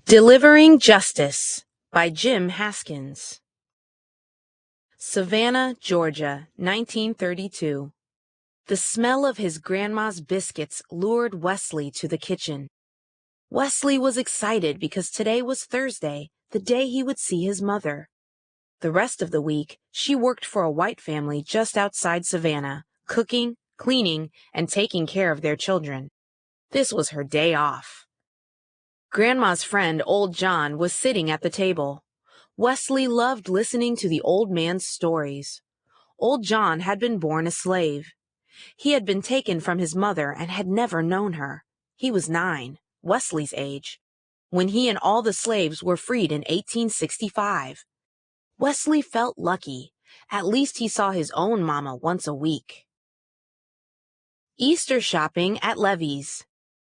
Delivering Justice by Jim Haskins. Savannah, Georgia, 1932. The smell of his grandma's biscuits lured Wesley to the kitchen. Wesley was excited because today was Thursday, the day he would see his mother. The rest of the week, she worked for a white family just outside Savannah, cooking, cleaning, and taking care of their children. This was her day off. Grandma's friend, Old John, was sitting at the table. Wesley loved listening to the old man's stories. Old John had been born a slave. He had been taken from his mother and had never known her. He was 9, Wesley's age, when he and all the slaves were freed in 1865. Wesley felt lucky. At least he saw his own mama once a week. Easter shopping at Levy's.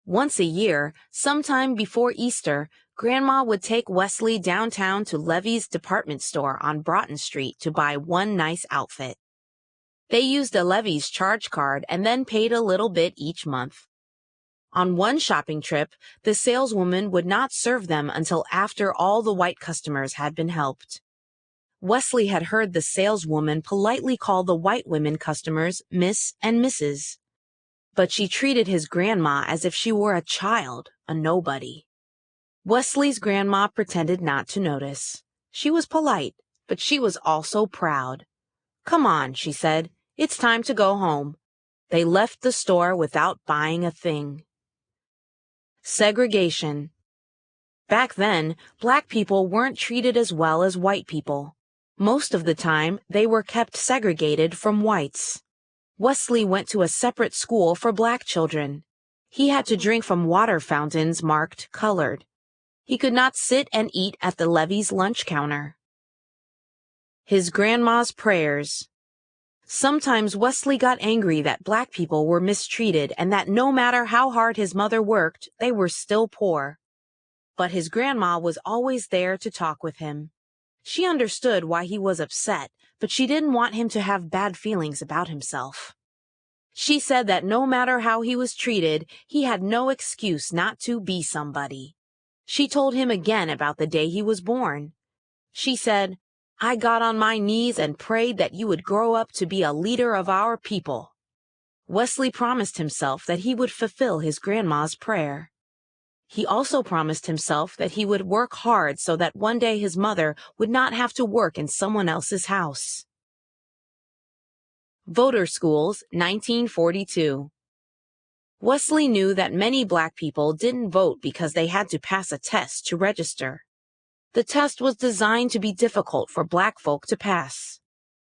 Once a year, sometime before Easter, Grandma would take Wesley downtown to Levy's department store on Broughton Street to buy one nice outfit. They used a Levy's charge card and then paid a little bit each month. On one shopping trip, the saleswoman would not serve them until after all the white customers had been helped. Wesley had heard the saleswoman politely call the white women customers Miss and Mrs., but she treated his grandma as if she were a child, a nobody. Wesley's grandma pretended not to notice. She was polite, but she was also proud. "Come on," she said. "It's time to go home." They left the store without buying a thing. Segregation. Back then, black people weren't treated as well as white people. Most of the time, they were kept segregated from whites. Wesley went to a separate school for black children. He had to drink from water fountains marked colored. He could not sit and eat at the Levy's lunch counter. His grandma's prayers. Sometimes Wesley got angry that black people were mistreated and that no matter how hard his mother worked, they were still poor. But his grandma was always there to talk with him. She understood why he was upset, but she didn't want him to have bad feelings about himself. She said that no matter how he was treated, he had no excuse not to be somebody. She told him again about the day he was born. She said, "I got on my knees and prayed that you would grow up to be a leader of our people." Wesley promised himself that he would fulfill his grandma's prayer. He also promised himself that he would work hard so that one day his mother would not have to work in someone else's house. Voter Schools, 1942. Wesley knew that many black people didn't vote because they had to pass a test to register. The test was designed to be difficult for black folk to pass.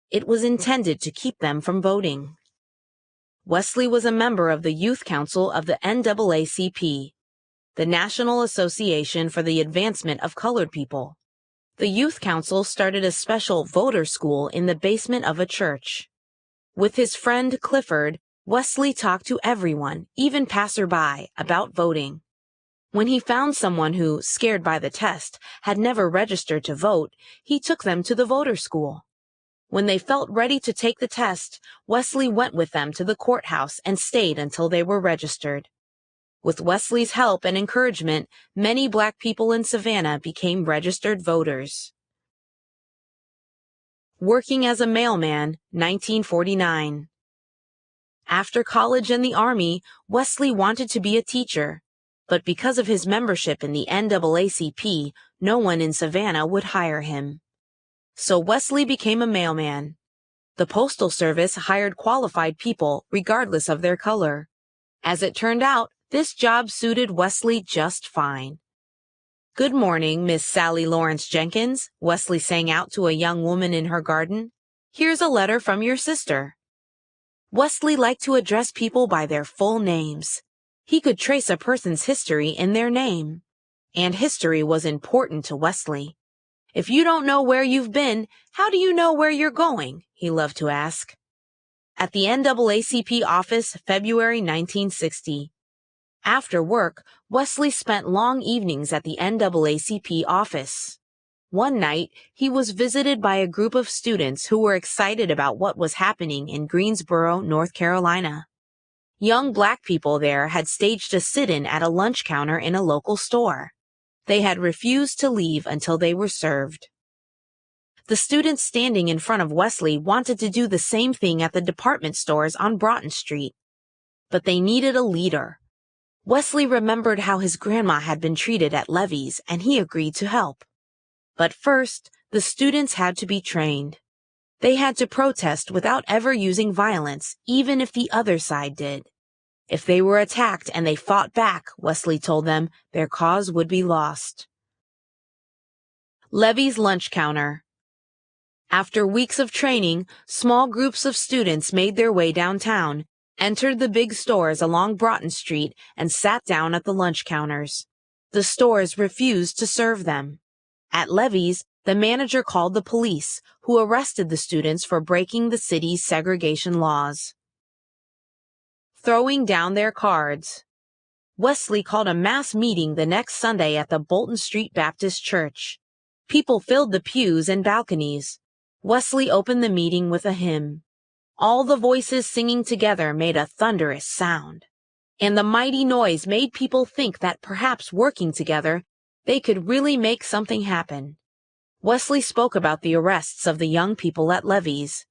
It was intended to keep them from voting. Wesley was a member of the Youth Council of the NAACP, the National Association for the Advancement of Colored People. The Youth Council started a special voter school in the basement of a church. With his friend Clifford, Wesley talked to everyone, even passerby, about voting. When he found someone who, scared by the test, had never registered to vote, he took them to the voter school. When they felt ready to take the test, Wesley went with them to the courthouse and stayed until they were registered. With Wesley's help and encouragement, many black people in Savannah became registered voters. Working as a mailman, 1949. After college and the Army, Wesley wanted to be a teacher, but because of his membership in the NAACP, no one in Savannah would hire him. So Wesley became a mailman. The Postal Service hired qualified people regardless of their color. As it turned out, this job suited Wesley just fine. "Good morning, Miss Sally Lawrence Jenkins," Wesley sang out to a young woman in her garden. "Here's a letter from your sister." Wesley liked to address people by their full names. He could trace a person's history in their name. And history was important to Wesley. "If you don't know where you've been, how do you know where you're going?" he loved to ask. At the NAACP office, February 1960. After work, Wesley spent long evenings at the NAACP office. One night, he was visited by a group of students who were excited about what was happening in Greensboro, North Carolina. Young black people there had staged a sit-in at a lunch counter in a local store. They had refused to leave until they were served. The students standing in front of Wesley wanted to do the same thing at the department stores on Broughton Street. But they needed a leader. Wesley remembered how his grandma had been treated at levees, and he agreed to help. But first, the students had to be trained. They had to protest without ever using violence, even if the other side did. If they were attacked and they fought back, Wesley told them, their cause would be lost. Levee's lunch counter. After weeks of training, small groups of students made their way downtown, entered the big stores along Broughton Street, and sat down at the lunch counters. The stores refused to serve them. At levees, the manager called the police, who arrested the students for breaking the city's segregation laws. Throwing down their cards. Wesley called a mass meeting the next Sunday at the Bolton Street Baptist Church. People filled the pews and balconies. Wesley opened the meeting with a hymn. All the voices singing together made a thunderous sound, and the mighty noise made people think that perhaps working together, they could really make something happen. Wesley spoke about the arrests of the young people at levees.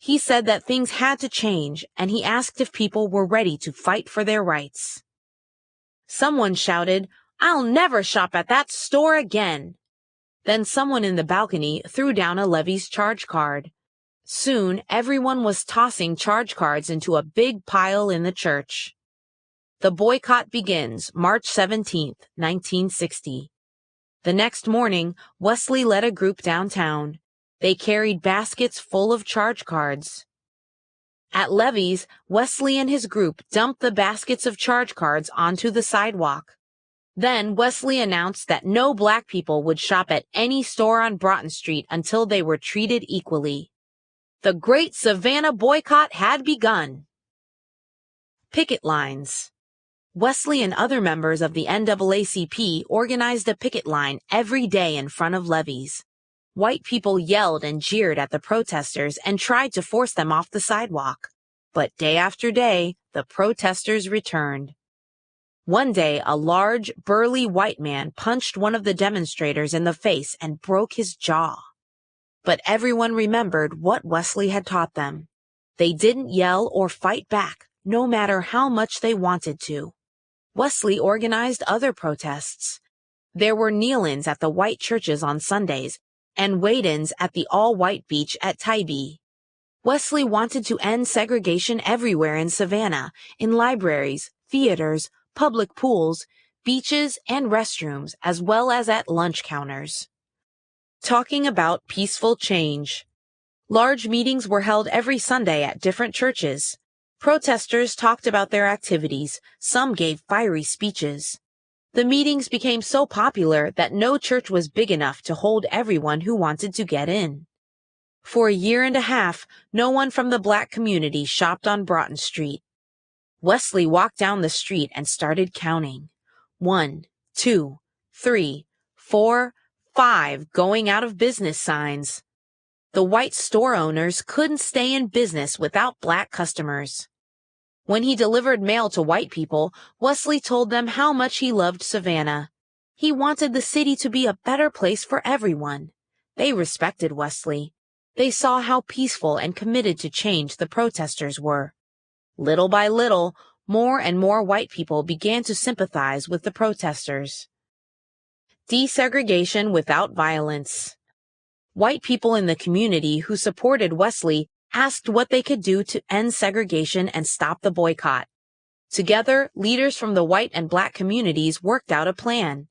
He said that things had to change, and he asked if people were ready to fight for their rights. Someone shouted, "I'll never shop at that store again." Then someone in the balcony threw down a levee's charge card. Soon, everyone was tossing charge cards into a big pile in the church. The boycott begins March 17, 1960. The next morning, Wesley led a group downtown. They carried baskets full of charge cards. At levees, Wesley and his group dumped the baskets of charge cards onto the sidewalk. Then Wesley announced that no black people would shop at any store on Broughton Street until they were treated equally. The Great Savannah Boycott had begun. Picket lines. Wesley and other members of the NAACP organized a picket line every day in front of levees. White people yelled and jeered at the protesters and tried to force them off the sidewalk. But day after day, the protesters returned. One day, a large, burly white man punched one of the demonstrators in the face and broke his jaw. But everyone remembered what Wesley had taught them. They didn't yell or fight back, no matter how much they wanted to. Wesley organized other protests. There were kneel-ins at the white churches on Sundays and wade-ins at the all-white beach at Tybee. Wesley wanted to end segregation everywhere in Savannah, in libraries, theaters, public pools, beaches, and restrooms, as well as at lunch counters. Talking about peaceful change. Large meetings were held every Sunday at different churches. Protesters talked about their activities. Some gave fiery speeches. The meetings became so popular that no church was big enough to hold everyone who wanted to get in. For a year and a half, no one from the black community shopped on Broughton Street. Wesley walked down the street and started counting. 1, 2, 3, 4, 5 going out of business signs. The white store owners couldn't stay in business without black customers. When he delivered mail to white people, Wesley told them how much he loved Savannah. He wanted the city to be a better place for everyone. They respected Wesley. They saw how peaceful and committed to change the protesters were. Little by little, more and more white people began to sympathize with the protesters. Desegregation without violence. White people in the community who supported Wesley asked what they could do to end segregation and stop the boycott. Together, leaders from the white and black communities worked out a plan.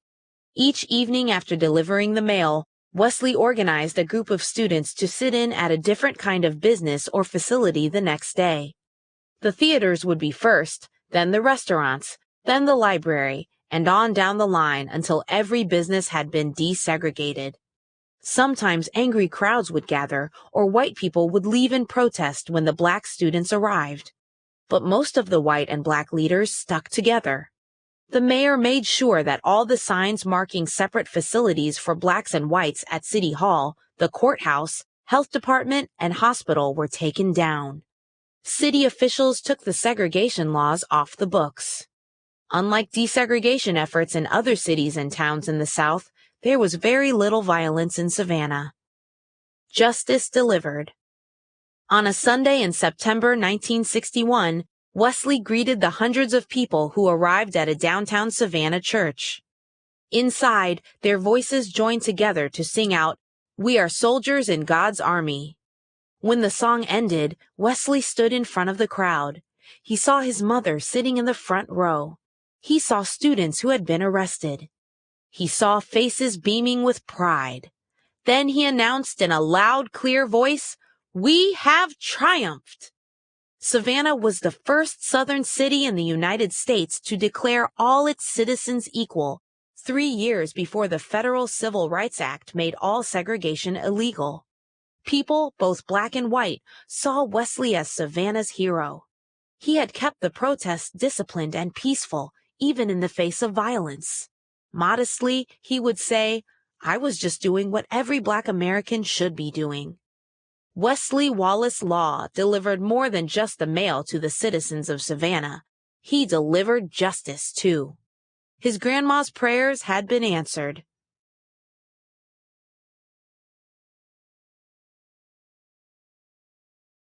Each evening after delivering the mail, Wesley organized a group of students to sit in at a different kind of business or facility the next day. The theaters would be first, then the restaurants, then the library, and on down the line until every business had been desegregated. Sometimes angry crowds would gather, or white people would leave in protest when the black students arrived. But most of the white and black leaders stuck together. The mayor made sure that all the signs marking separate facilities for blacks and whites at City Hall, the courthouse, health department, and hospital were taken down. City officials took the segregation laws off the books. Unlike desegregation efforts in other cities and towns in the South, there was very little violence in Savannah. Justice delivered. On a Sunday in September 1961, Wesley greeted the hundreds of people who arrived at a downtown Savannah church. Inside, their voices joined together to sing out, "We are soldiers in God's army." When the song ended, Wesley stood in front of the crowd. He saw his mother sitting in the front row. He saw students who had been arrested. He saw faces beaming with pride. Then he announced in a loud, clear voice, "We have triumphed!" Savannah was the first southern city in the United States to declare all its citizens equal, 3 years before the Federal Civil Rights Act made all segregation illegal. People, both black and white, saw Wesley as Savannah's hero. He had kept the protests disciplined and peaceful, even in the face of violence. Modestly, he would say, "I was just doing what every black American should be doing." Wesley Wallace Law delivered more than just the mail to the citizens of Savannah. He delivered justice, too. His grandma's prayers had been answered.